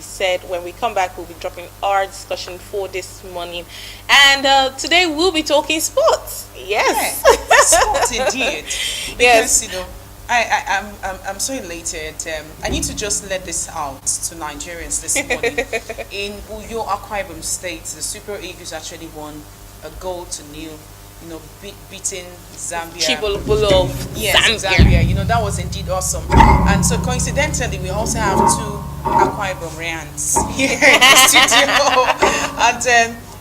be said. When we come back, we'll be dropping our discussion for this morning. And today we'll be talking sports. Yes. Sports indeed. Because, Yes. I'm so elated. I need to just let this out to Nigerians this morning. In Uyo Akwa Ibom State, the Super Eagles actually won a goal to nil. Beating Zambia. Chibolo of Yes, Zambia. Zambia. That was indeed awesome. And so coincidentally, we also have two Akwa Ibom Rans here in the studio.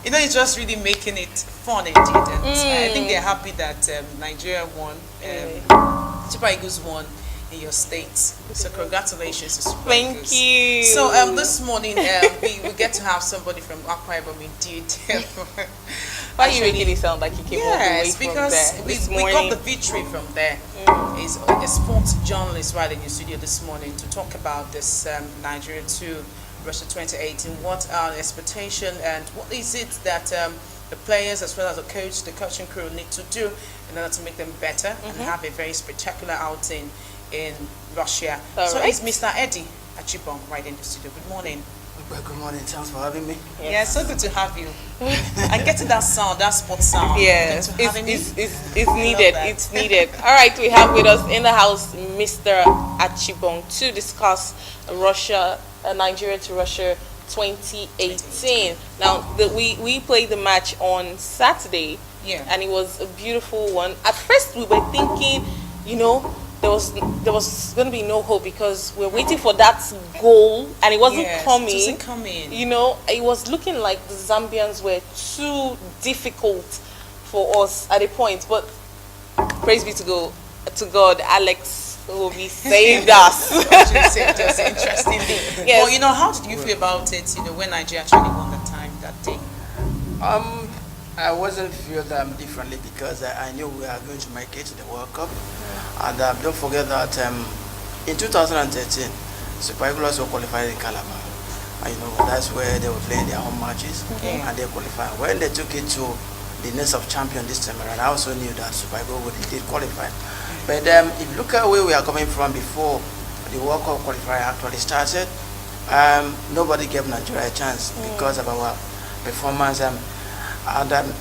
And it's just really making it fun indeed. And I think they're happy that Nigeria won. Super Eagles won in your state. So congratulations to Super Eagles. Thank you. So this morning we get to have somebody from Akwa Ibom indeed. Why are you making it sound like you came all the way from because there we this got morning? the victory from there. He's a sports journalist right in your studio this morning to talk about this Nigeria 2 Russia 2018. What are the expectations and what is it that the players as well as the coach, the coaching crew need to do in order to make them better and have a very spectacular outing in Russia. So right. it's Mr. Eddie Achibong right in the studio. Good morning. Well, good morning. Thanks for having me. Yeah, so good to have you. And getting that sound, that sports sound. Yes, Good to having you. it's needed. It's needed. All right, we have with us in the house Mr. Achibong to discuss Nigeria to Russia 2018. Now, we played the match on Saturday, and it was a beautiful one. At first, we were thinking, there was going to be no hope because we're waiting for that goal and it wasn't coming. It wasn't coming. It was looking like the Zambians were too difficult for us at a point. But praise be to God, Alex Obi saved us. Just interestingly. Yes. Well, how did you feel about it? When Nigeria actually won that day. I wasn't feel differently because I knew we are going to make it to the World Cup. And don't forget that in 2013, Super Eagles also qualified in Calabar. That's where they were playing their home matches and they qualified. When they took it to the nest of champion this time around, I also knew that Super Eagles would indeed qualify. But if you look at where we are coming from before the World Cup qualifier actually started, nobody gave Nigeria a chance because of our performance. And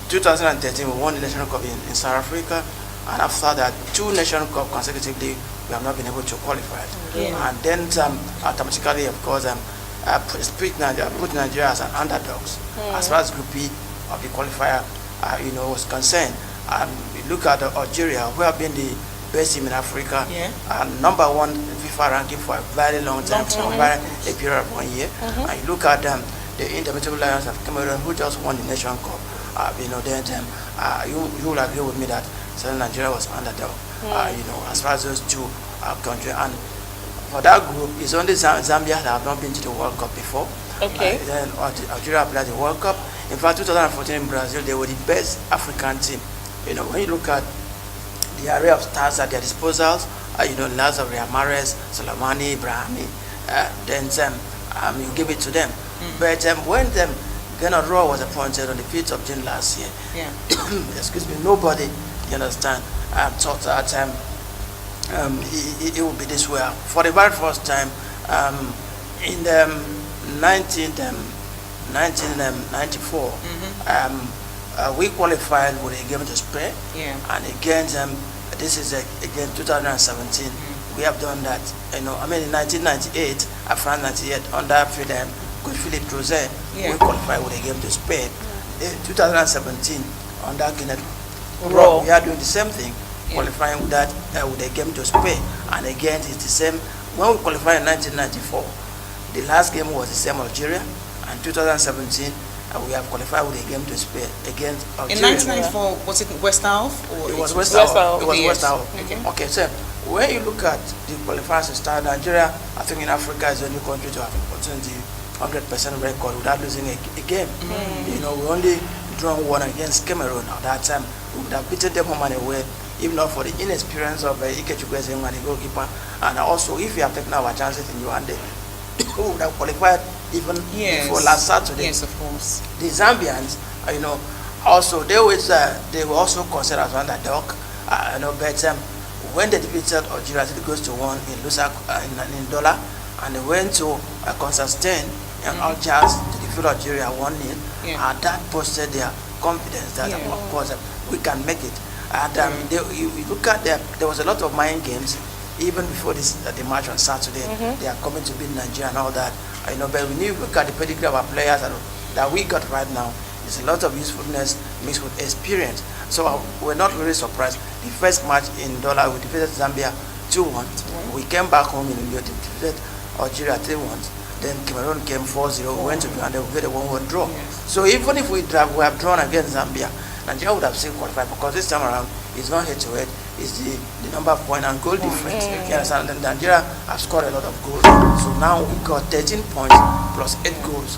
2013 we won the National Cup in South Africa, and after that 2 National Cup consecutively we have not been able to qualify. And then automatically, of course, put Nigeria as an underdogs as far as Group B of the qualifier was concerned. We look at Algeria, who have been the best team in Africa, and #1 FIFA ranking for a very long time, for a period of 1 year. And you look at the Indomitable Lions of Cameroon, who just won the Nation Cup. You will agree with me that Nigeria was underdog. As far as those two countries, and for that group, it's only Zambia that have not been to the World Cup before. Okay. Then Algeria played the World Cup. In fact, 2014 in Brazil, they were the best African team. When you look at the array of stars at their disposals, Lazaro, Mahrez, Soleimani, Ibrahimi, then you give it to them. But when Gernot Rohr was appointed on the 5th of June last year, excuse me, nobody, thought that it would be this way. For the very first time, in the 1994, we qualified with a game to Spain, and again, this is again 2017. We have done that. In 1998, France 98 under Good Philippe Crozet, we qualified with a game to Spain. 2017 under Gernot Rohr, we are doing the same thing, qualifying with that with a game to Spain. And again, it's the same. When we qualified in 1994, the last game was the same Algeria, and 2017 we have qualified with a game to Spain against Algeria. In 1994, was it West Half? It was West Half. It was West Half. Okay, so when you look at the qualifiers start, Nigeria, I think in Africa is the only country to have gotten the 100% record without losing a game. We only drawn one against Cameroon at that time. We would have beaten them home and away, if not for the inexperience of Ikechukwu and the goalkeeper. And also, if we have taken our chances in Uganda, we would have qualified even before last Saturday. Yes, of course. The Zambians, also they were also considered as underdog. But when they defeated Algeria, it goes to 1 in Lusaka in dollar, and they went to Constantine and Algiers to defeat Algeria 1-0, Yeah. and that boosted their confidence that of course we can make it. And you look at there was a lot of mind games even before the match on Saturday. They are coming to beat Nigeria and all that. But when you look at the pedigree of our players that we got right now, it's a lot of usefulness mixed with experience. So we're not really surprised. The first match in Dollar, we defeated Zambia 2-1. We came back home in New York, defeated Algeria 3-1. Then Cameroon came 4-0. We went to Uganda, we get a 1-1 draw. So even if we have drawn against Zambia, Nigeria would have still qualified, because this time around it's not head-to-head, it's the number of point and goal difference. You understand? And Nigeria have scored a lot of goals. So now we got 13 points plus 8 goals.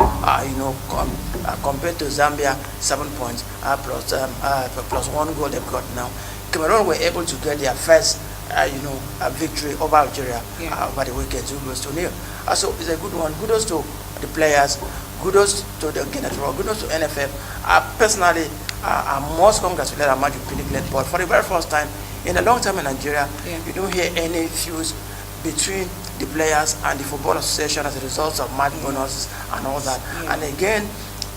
Compared to Zambia, 7 points plus 1 goal they've got now. Cameroon were able to get their first a victory over Algeria over the weekend, 2-0. So it's a good one. Kudos to the players, kudos to the Genetro, kudos to NFF. Personally, I must congratulate our match with Pinnacle, but for the very first time in a long time in Nigeria, you don't hear any fuse between the players and the Football Association as a result of match bonuses and all that. And again,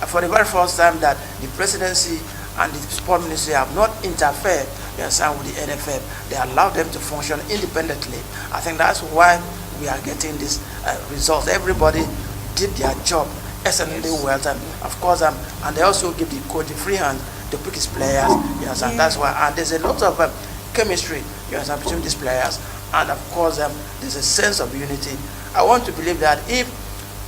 for the very first time that the presidency and the sport ministry have not interfered, with the NFF. They allowed them to function independently. I think that's why we are getting these results. Everybody did their job excellently well. Of course, and they also give the coach the free hand to pick his players. That's why. And there's a lot of chemistry, between these players. And of course, there's a sense of unity. I want to believe that if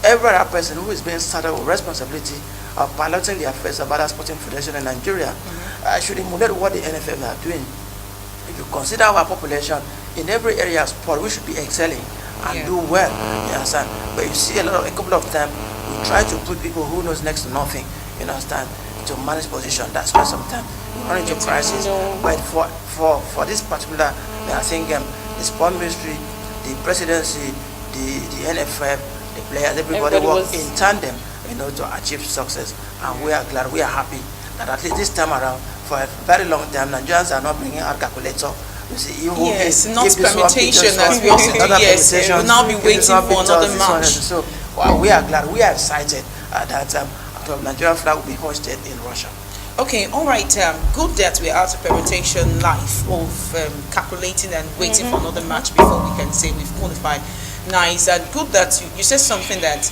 every other person who is being started with responsibility of piloting the affairs of other sporting federation in Nigeria, should emulate what the NFF are doing. If you consider our population in every area of sport, we should be excelling and do well. You understand? But you see a couple of times we try to put people who knows next to nothing, to manage position. That's why sometimes we run into crisis. But for this particular, I think the sport ministry, the presidency, the NFF, the players, everybody work in tandem, to achieve success. And we are glad, we are happy that at least this time around, for a very long time, Nigerians are not bringing out calculator. You see, not permutation as we used to do. Yes, we will now be waiting for another match. So we are glad, we are excited that the Nigerian flag will be hoisted in Russia. Okay, all right. Good that we're out of permutation life of calculating and waiting for another match before we can say we've qualified. Nice, and good that you said something that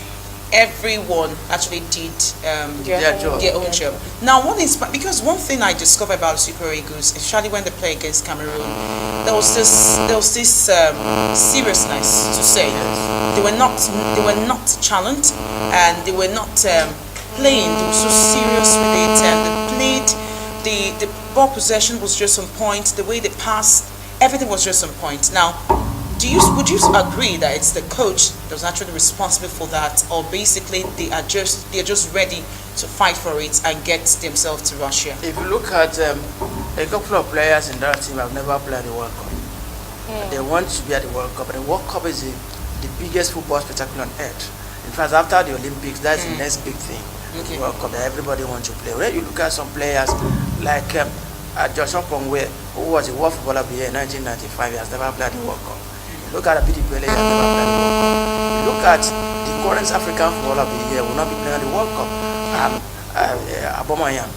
everyone actually did their own job. Now, because one thing I discovered about Super Eagles, especially when they play against Cameroon, there was this seriousness to say. They were not challenged, and they were not playing. They were so serious with it, and they played. The ball possession was just on point. The way they passed, everything was just on point. Now, would you agree that it's the coach that was actually responsible for that, or basically they are just ready to fight for it and get themselves to Russia? If you look at a couple of players in that team have never played the World Cup. They want to be at the World Cup, and the World Cup is the biggest football spectacle on earth. In fact, after the Olympics, that's the next big thing. The World Cup that everybody wants to play. When you look at some players like Joshua Pongwe, who was a World Footballer of the Year in 1995, he has never played the World Cup. Look at Abidi Pele, he has never played the World Cup. Look at the current African Footballer of the Year, will not be playing the World Cup. Abomayang,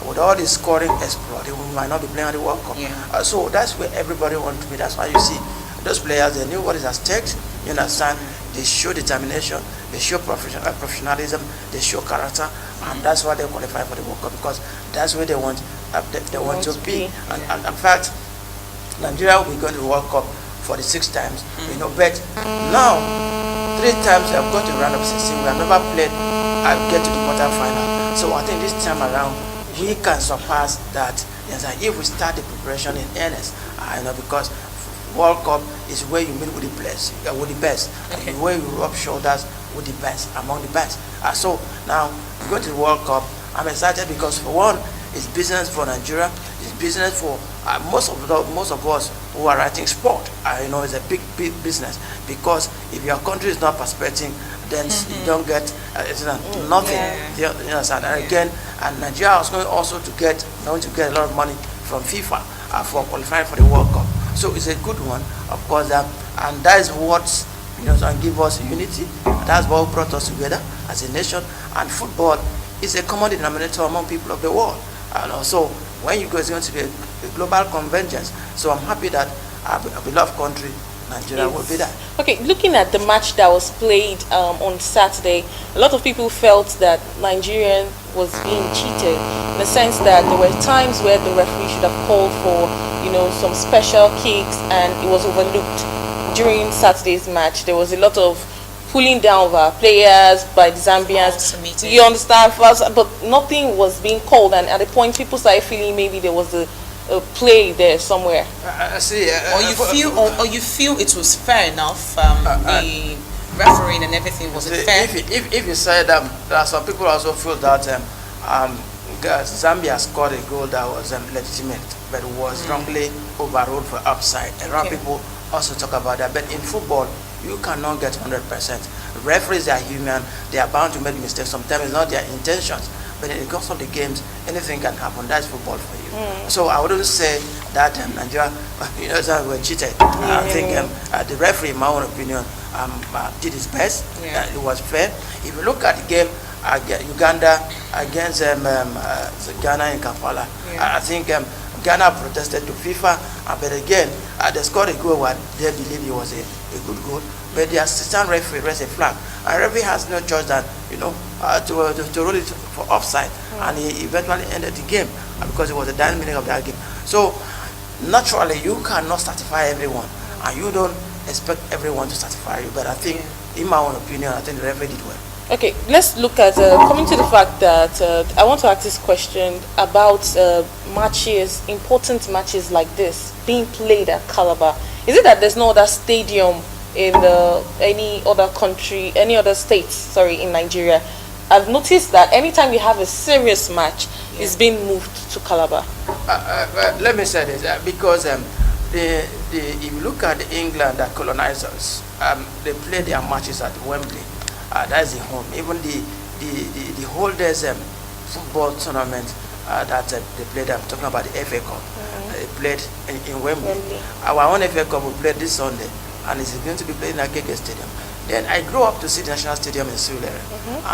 with all the scoring exploit, he might not be playing the World Cup. So that's where everybody wants to be. That's why you see those players, they knew what is at stake. You understand? They show determination, they show professionalism, they show character, and that's why they qualify for the World Cup, because that's where they want to be. And in fact, Nigeria will be going to the World Cup for the 6th times. But now 3 times we have got to round of 16. We have never played and get to the quarter-final. So I think this time around we can surpass that. If we start the preparation in earnest, because World Cup is where you meet with the best, and where you rub shoulders with the best, among the best. So now we go to the World Cup. I'm excited because, for one, it's business for Nigeria. It's business for most of us who are writing sport. It's a big business, because if your country is not participating, then you don't get nothing. You understand? And again, and Nigeria is going to get a lot of money from FIFA for qualifying for the World Cup. So it's a good one, of course, and that is what and give us unity. That's what brought us together as a nation. And football is a common denominator among people of the world. And also, when you go, it's going to be a global convergence. So I'm happy that our beloved country, Nigeria, will be there. Okay, looking at the match that was played on Saturday, a lot of people felt that Nigerian was being cheated, in the sense that there were times where the referee should have called for, some special kicks, and it was overlooked. During Saturday's match, there was a lot of pulling down of our players by the Zambians. You understand? But nothing was being called, and at the point, people started feeling maybe there was a play there somewhere. Or you feel it was fair enough. The refereeing and everything was fair. If you say that, there are some people also feel that Zambia scored a goal that was legitimate, but was wrongly overruled for offside. A lot of people also talk about that. But in football, you cannot get 100%. Referees are human; they are bound to make mistakes. Sometimes it's not their intentions. But in the course of the games, anything can happen. That's football for you. So I wouldn't say that Nigeria, were cheated. I think the referee, in my own opinion, did his best. It was fair. If you look at the game, Uganda against Ghana in Kampala, I think Ghana protested to FIFA, but again, they scored a goal where they believe it was a good goal. But the assistant referee raised a flag, and referee has no choice than to roll it for offside, and he eventually ended the game because it was the dying minute of that game. So naturally, you cannot satisfy everyone, and you don't expect everyone to satisfy you. But I think, in my own opinion, I think the referee did well. Okay, let's look at coming to the fact that I want to ask this question about matches, important matches like this being played at Calabar. Is it that there's no other stadium in any other country, any other states, in Nigeria? I've noticed that anytime we have a serious match, it's being moved to Calabar. Let me say this, because if you look at England, that colonizers, they play their matches at Wembley. That's the home. Even the holders football tournament that they played, I'm talking about the FA Cup. They played in Wembley. Our own FA Cup we played this Sunday, and it's going to be played in Agege Stadium. Then I grew up to see the National Stadium in Surulere,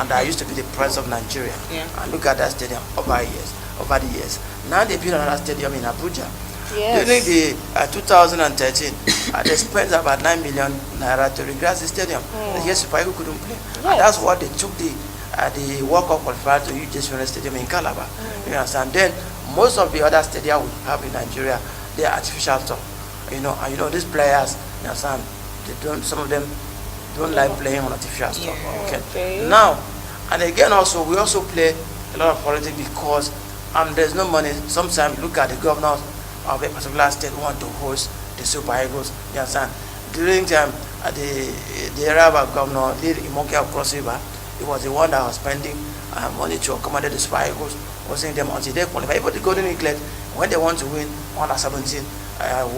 and I used to be the press of Nigeria. And look at that stadium over the years. Now they built another stadium in Abuja. During the 2013, they spent about 9 million naira to regrass the stadium. Yes, Super Eagles couldn't play. And that's what they took the World Cup qualifier to UJ Stadium in Calabar. You understand? Then most of the other stadiums we have in Nigeria, they are artificial stuff. And these players, you understand, some of them don't like playing on artificial stuff. Okay. Now, and again also, we also play a lot of politics because there's no money. Sometimes look at the governors of a particular state who want to host the Super Eagles. You understand? During the era of our governor, Lil Imoke of Cross River, it was the one that was spending money to accommodate the Super Eagles, hosting them until they qualify. Even the Golden Eaglet, when they want to win under 17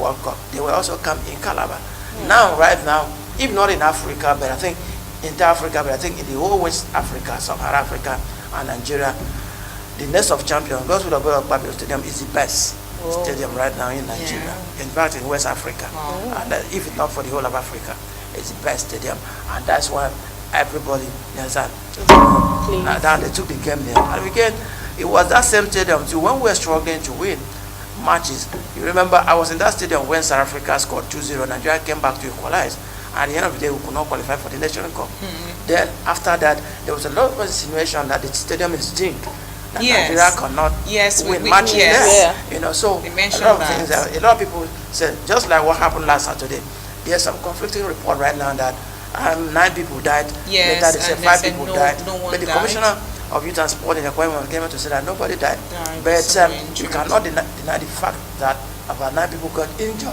World Cup, they will also come in Calabar. Now, right now, if not in Africa, but I think entire Africa, but I think in the whole West Africa, Sub-Saharan Africa, and Nigeria, the nest of champions, Gospel of God Babylon Stadium is the best stadium right now in Nigeria. In fact, in West Africa, and if it's not for the whole of Africa, it's the best stadium, and that's why everybody knows that. Now they took the game there, and again, it was that same stadium too. When we were struggling to win matches, you remember I was in that stadium when South Africa scored 2-0. Nigeria came back to equalize. At the end of the day, we could not qualify for the National Cup. Then after that, there was a lot of insinuation that the stadium is jinxed. That Nigeria cannot win matches there. So a lot of people said, just like what happened last Saturday, there's some conflicting report right now that 9 people died. Later they said 5 people died. But the commissioner of Youth and Sport in the appointment came out to say that nobody died. But you cannot deny the fact that about 9 people got injured.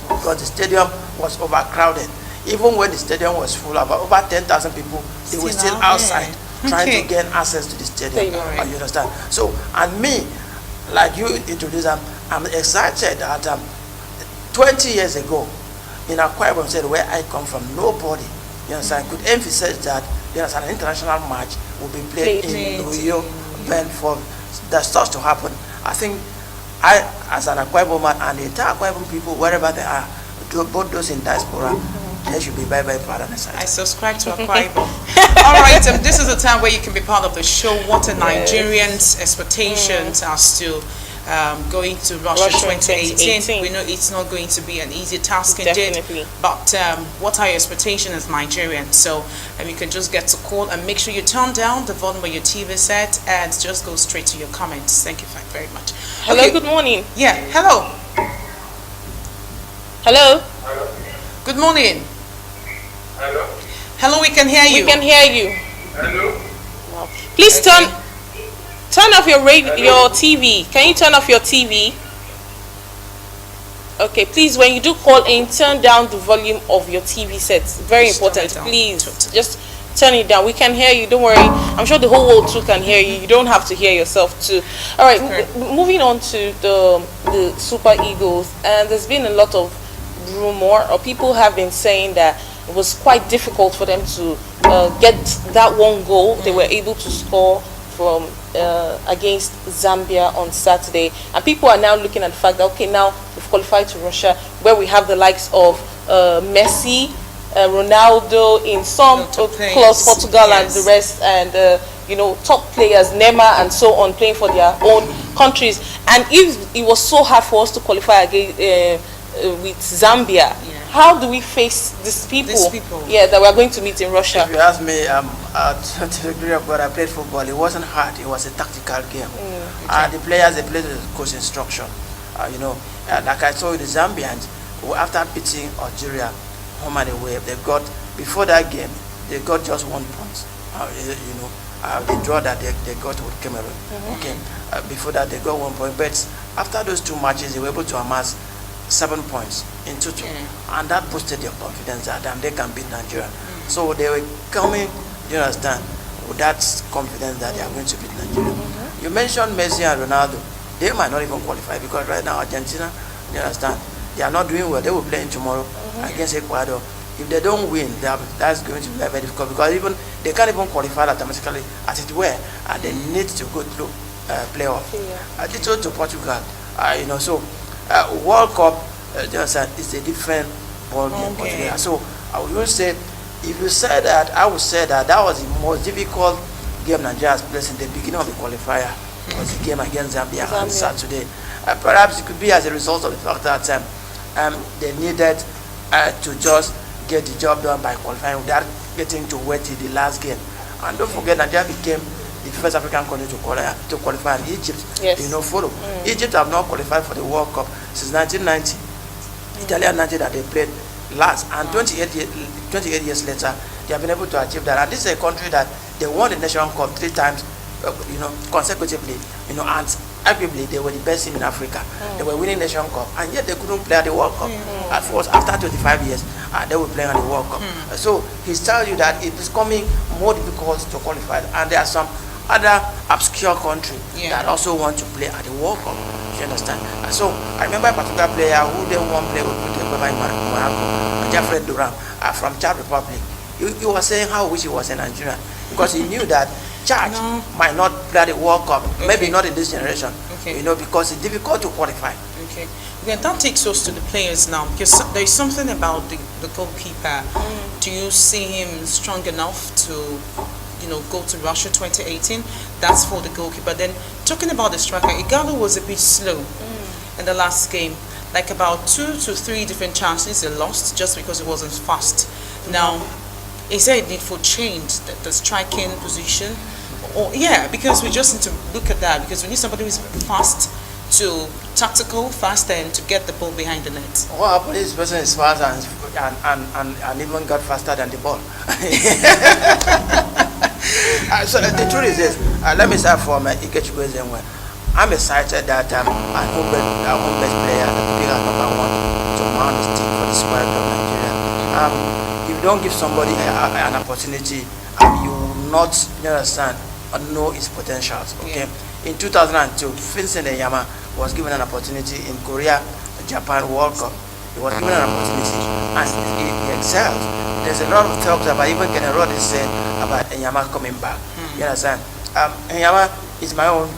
Because the stadium was overcrowded. Even when the stadium was full, about over 10,000 people, they were still outside trying to gain access to the stadium. You understand? So, and me, like you introduced, I'm excited that 20 years ago, in Akwa Ibom said where I come from, nobody, you understand, could emphasize that an international match will be played in Rio, for that starts to happen. I think I, as an Akwa Ibom man, and the entire Akwa Ibom people, wherever they are, both those in diaspora there should be bye-bye paradise. I subscribe to Akwa Ibom. All right, this is the time where you can be part of the show. What are Nigerians' expectations as to going to Russia 2018? We know it's not going to be an easy task indeed. But what are your expectations as Nigerians? So you can just get to call and make sure you turn down the volume of your TV set and just go straight to your comments. Thank you very much. Hello, good morning. Yeah, hello. Hello. Hello. Good morning. Hello. Hello, we can hear you. We can hear you. Hello. Please turn off your your TV. Can you turn off your TV? Okay, please, when you do call in, turn down the volume of your TV set. Very important. Please, just turn it down. We can hear you. Don't worry. I'm sure the whole world too can hear you. You don't have to hear yourself too. All right, moving on to the Super Eagles, and there's been a lot of rumor, or people have been saying that it was quite difficult for them to get that one goal they were able to score from against Zambia on Saturday, and people are now looking at the fact that okay, now we've qualified to Russia, where we have the likes of Messi, Ronaldo, in some clubs, Portugal, and the rest, and you know, top players, Neymar and so on, playing for their own countries. And if it was so hard for us to qualify against with Zambia, how do we face these people? Yeah, that we're going to meet in Russia. If you ask me, to the degree of what I played football, it wasn't hard. It was a tactical game. The players, they played with coach instruction. You know, like I told you, the Zambians, after beating Algeria home and away, they got, before that game, they got just 1 point. You know, the draw that they got with Cameroon. Okay, before that, they got 1 point. But after those 2 matches, they were able to amass 7 points in total, and that boosted their confidence that they can beat Nigeria. So they were coming, you understand, with that confidence that they are going to beat Nigeria. You mentioned Messi and Ronaldo. They might not even qualify because right now Argentina, you understand, they are not doing well. They will play tomorrow against Ecuador. If they don't win, that's going to be very difficult because even they can't even qualify automatically as it were, and they need to go through playoff. I did so to Portugal, you know, so. World Cup, just it's a different ball game. So I would say, if you say that, I would say that that was the most difficult game Nigeria has played in the beginning of the qualifier. Was the game against Zambia on Saturday. Perhaps it could be as a result of the fact that they needed to just get the job done by qualifying without getting to wait till the last game. And don't forget, Nigeria became the first African country to qualify, and Egypt, you know, follow. Egypt have not qualified for the World Cup since 1990, Italian 90 that they played last, and 28 years later, they have been able to achieve that. And this is a country that they won the Nations Cup 3 times, you know, consecutively, you know, and arguably they were the best team in Africa. They were winning Nations Cup, and yet they couldn't play at the World Cup. At first, after 25 years, they were playing at the World Cup. So he's telling you that it is becoming more difficult to qualify, and there are some other obscure country that also want to play at the World Cup. You understand? And so I remember a particular player who then won play with Monaco, Jeffrey Durham, from Czech Republic. He was saying how wish he was in Nigeria because he knew that Czech might not play the World Cup, maybe not in this generation. You know, because it's difficult to qualify. Then that takes us to the players now, because there is something about the goalkeeper. Do you see him strong enough to, you know, go to Russia 2018? That's for the goalkeeper. Then talking about the striker, Igalo was a bit slow in the last game. Like about 2 to 3 different chances he lost just because he wasn't fast. Now, is there a need for change, the striking position? Or because we just need to look at that, because we need somebody who is fast, to tactical, fast, and to get the ball behind the net. What happened is this person is fast and even got faster than the ball. So the truth is this. Let me start from Ikechukwu Ezenwe. I'm excited that our home best player, the bigger #1, to mount his team for the Super Eagles of Nigeria. If you don't give somebody an opportunity, you will not, you understand, know his potentials. Okay. In 2002, Vincent Enyama was given an opportunity in Korea, Japan World Cup. He was given an opportunity and he excelled. There's a lot of talks about, even Ken Rod is saying about Enyama coming back. You understand? Enyama is my own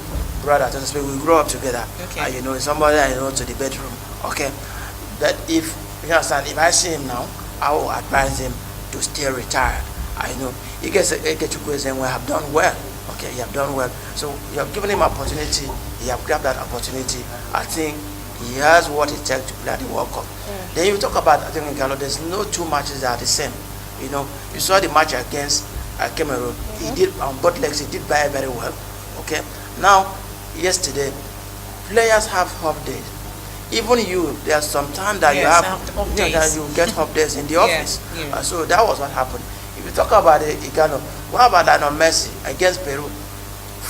brother, so to speak. We grew up together. You know, somebody I know to the bedroom. Okay. But if you understand, if I see him now, I will advise him to stay retired. I know he gets a question we have done well. Okay, you have done well. So you have given him opportunity. He have grabbed that opportunity. I think he has what it takes to play at the World Cup. Then you talk about, I think in Galo, there's no two matches that are the same. You know, you saw the match against Cameroon. He did on both legs. He did very, very well. Okay. Now, yesterday, players have off days. Even you, there's some time that you have that you get off days in the office. So that was what happened. If you talk about Igalo, what about Lionel Messi against Peru?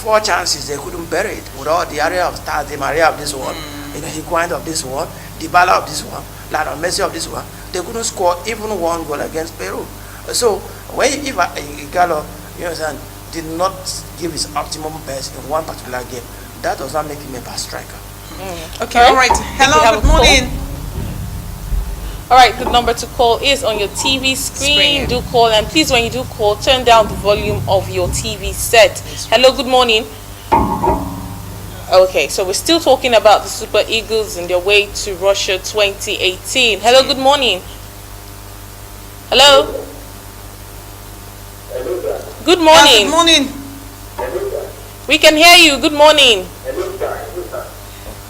4 chances they couldn't bury it with all the area of stars, the Maria of this one, you know, Higuain of this one, Dybala of this one, Lionel Messi of this one. They couldn't score even 1 goal against Peru. So when if Igalo, you know, did not give his optimum best in one particular game, that does not make him a bad striker. Okay, all right. Hello, good morning. All right, the number to call is on your TV screen. Do call, and please, when you do call, turn down the volume of your TV set. Hello, good morning. Okay, so we're still talking about the Super Eagles and their way to Russia 2018. Hello, good morning. Hello. Good morning. Good morning. We can hear you. Good morning.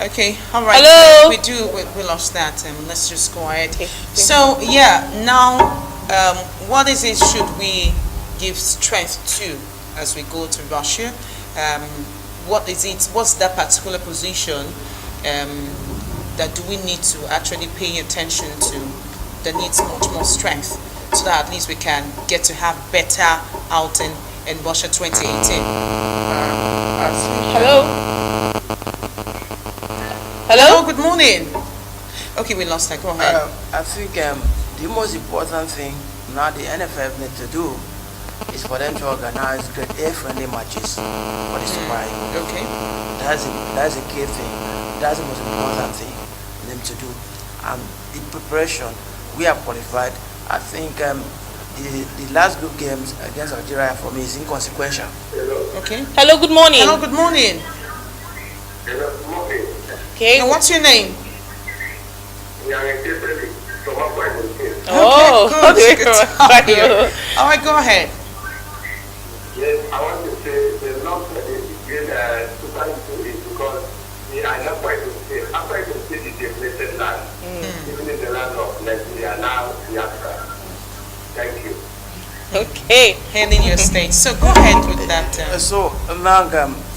Okay, all right. Hello. We lost that. Let's just go ahead. Okay. So yeah, now what is it should we give strength to as we go to Russia? What is it? What's that particular position that do we need to actually pay attention to that needs much more strength so that at least we can get to have better outing in Russia 2018? Hello. Hello, good morning. Okay, we lost that. Go ahead. I think the most important thing now the NFF need to do is for them to organize grade A friendly matches for the Super Eagles. Okay. That's a key thing. That's the most important thing for them to do. And the preparation, we have qualified. I think the last group games against Algeria for me is inconsequential. Okay. Hello, good morning. Hello, good morning. Hello, good morning. Okay. And what's your name? Oh, okay, good. All right, go ahead. Yes, I want to say the long Super Eagles because I know quite to say after I can see the depleted land, even in the land of Nigeria, now Biafra. Thank you. Okay. Handing your state. So go ahead with that. So now,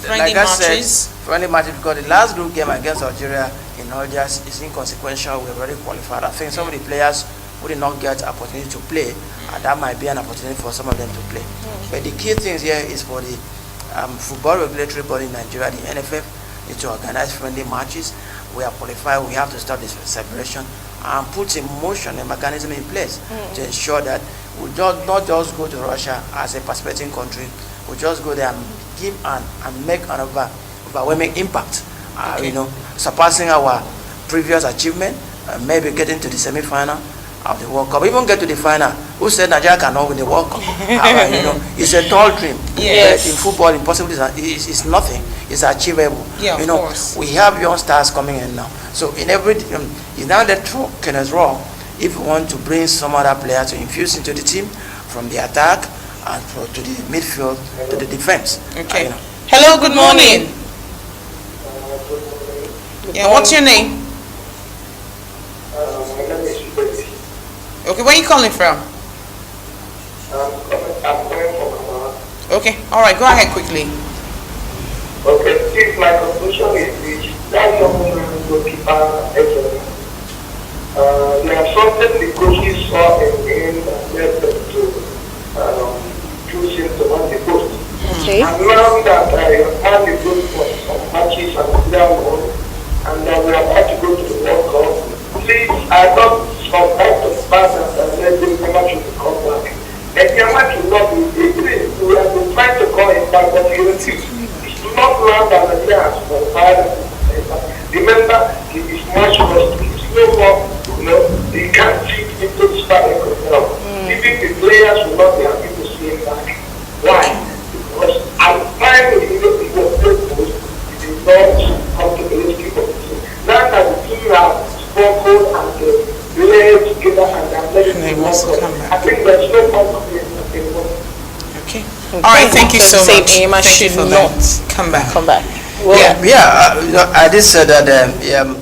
like I said, friendly matches because the last group game against Algeria in Algiers is inconsequential. We're already qualified. I think some of the players who did not get opportunity to play, and that might be an opportunity for some of them to play. But the key things here is for the football regulatory body in Nigeria, the NFF, need to organize friendly matches. We are qualified. We have to stop this separation and put in motion a mechanism in place to ensure that we not just go to Russia as a participating country. We just go there and give and make an overwhelming impact. You know, surpassing our previous achievement, maybe getting to the semi-final of the World Cup, even get to the final. Who said Nigeria cannot win the World Cup? You know, it's a tall dream. Yes. In football, impossible is nothing. It's achievable. Yeah, you know, of course. we have young stars coming in now. So in every, you now let Kenneth Raw, if you want to bring some other player to infuse into the team, from the attack and to the midfield to the defense. Okay. You know. Hello, good morning. Yeah, what's your name? My name is Betty. Okay, where are you calling from? I'm calling from Ghana. Okay, all right, go ahead quickly. Okay, since my conclusion is this, that young woman goalkeeper, there are something the coaches saw in him that led them to choose him to run the post. Okay. And now that I have the good for some matches and clear and we are about to go to the World Cup, please, I don't subscribe to the path and let them never to come back. And the match will not be we have been trying to call it back, but you see, it's not long as a chance for the father. Remember, his match was no more, you know, he can't fit into the starting now. Even the players will not be happy to see him back. Why? Because I'm fine with the purpose, it is not come to the rescue of the team. Now that the team have spoken and played together and they are letting the work thank you so saying much. Eyema Thank you should for not that. Come back. come back. Well, I did say that the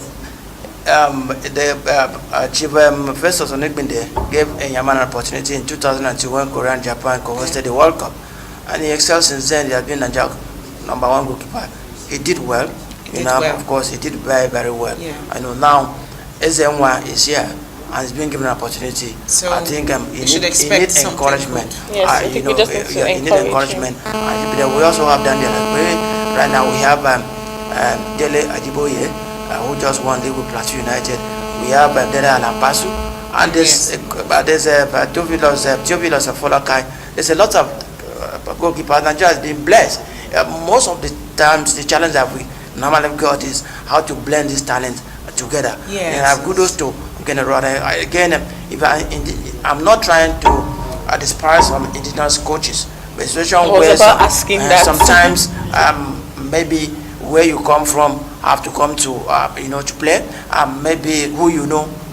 Chief Festus Onegbinde gave Enyama an opportunity in 2002 when Korea and Japan co-hosted the World Cup, and he excelled since then. He has been Nigeria's #1 goalkeeper. He did well. Of course, he did very, very well. Yeah. I know now SMY is here and is being given an opportunity. So I think he should needs expect encouragement. Yes, I think we just need to he needs encourage encouragement. And we also have Daniel. Right now we have Dele Ajiboye, who just won league with Plateau United. We have Dele Alampasu, and there's Theophilus Afolakai. There's a lot of goalkeepers. Nigeria has been blessed. Most of the times, the challenge that we normally got is how to blend these talents together. Yes. And I have kudos to General. Again, I'm not trying to despise some indigenous coaches, but situation where sometimes maybe where you come from have to come to to play, maybe who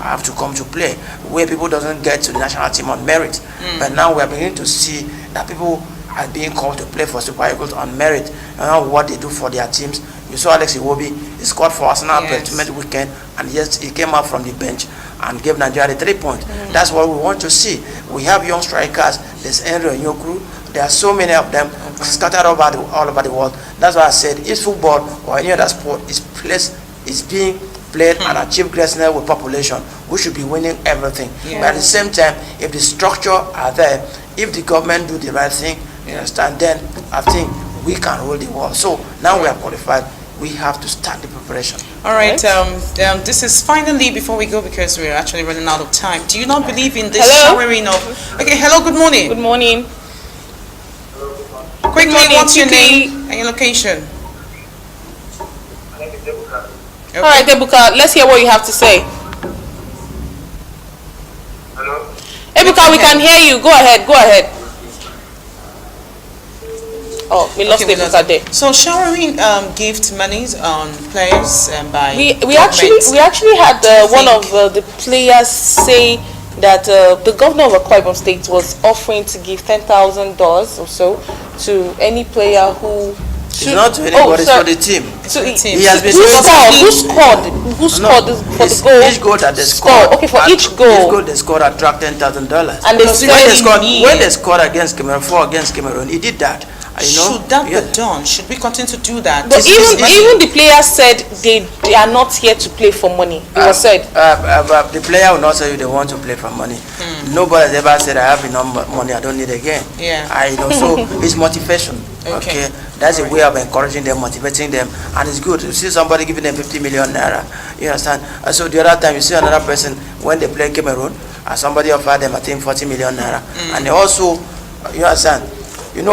have to come to play, where people doesn't get to the national team on merit. But now we are beginning to see that people are being called to play for Super Eagles on merit, and what they do for their teams. You saw Alex Iwobi, he scored for Arsenal penultimate weekend, and yes, he came out from the bench and gave Nigeria the 3 points. That's what we want to see. We have young strikers. There's Henry Onyokuru. There are so many of them scattered all over the world. That's why I said, if football or any other sport is being played and achieve greatness with population, we should be winning everything. Yeah. But at the same time, if the structure are there, if the government do the right thing, you understand, then I think we can rule the world. So now we are qualified. We have to start the preparation. All right. This is finally before we go, because we're actually running out of time. Do you not believe in this showering of? Okay. Hello. Good morning. Good morning. Quickly, morning, what's your Chiki. name and your location? Okay. All right, Ebuka, let's hear what you have to say. Hello? Ebuka, we can hear you. Go ahead. Go ahead. Oh, we lost Ebuka there. So showering gift monies on players by We actually had one of the players say that the governor of Akwa Ibom State was offering to give $10,000 or so to any player who. It's not to anybody, it's for the team. So team. He has been who scored for the goal? Each goal that they scored. Okay, for each goal. Each goal they scored attract $10,000. And they When they scored against Cameroon, 4 against Cameroon, he did that. Should that be done? Should we continue to do that? But even the players said they are not here to play for money. It was said. The player will not tell you they want to play for money. Nobody has ever said I have enough money, I don't need again. Yeah. So it's motivation. Okay. That's a way of encouraging them, motivating them, and it's good. You see somebody giving them 50 million naira. You understand? So the other time you see another person when they play Cameroon, and somebody offered them I think 40 million naira, and they also, you understand,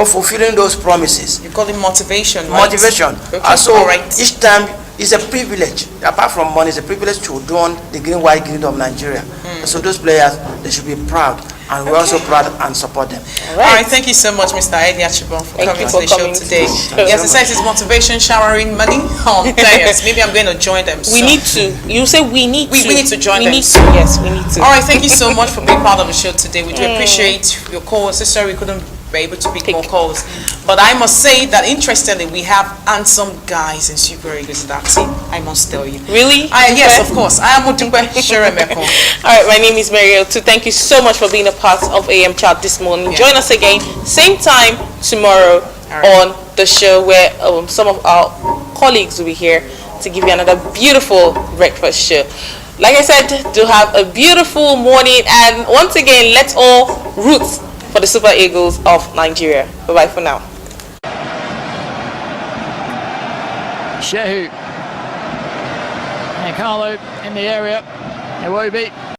fulfilling those promises. You call it motivation, right? Motivation. Okay. So All right. each time it's a privilege. Apart from money, it's a privilege to don the green, white, green of Nigeria. So those players, they should be proud, and we're also proud and support them. All right. Thank you so much, Mr. Eddie Achibon, for coming to the show today. Yes, it says it's motivation showering money on players. Maybe I'm going to join them soon. We need to. You say we need to. We need to join them. Yes, we need to. All right. Thank you so much for being part of the show today. We do appreciate your calls. Sorry we couldn't be able to pick more calls, but I must say that interestingly, we have handsome guys in Super Eagles in that team. I must tell you. Really? Yes, of course. I am Odupe Sheremeko. All right, my name is Mariel. Thank you so much for being a part of AM Chat this morning. Yeah. Join us again, same time tomorrow on the show, where some of our colleagues will be here to give you another beautiful breakfast show. Like I said, do have a beautiful morning, and once again, let's all root for the Super Eagles of Nigeria. Bye-bye for now. Shehu and Carlo in the area. Iwobi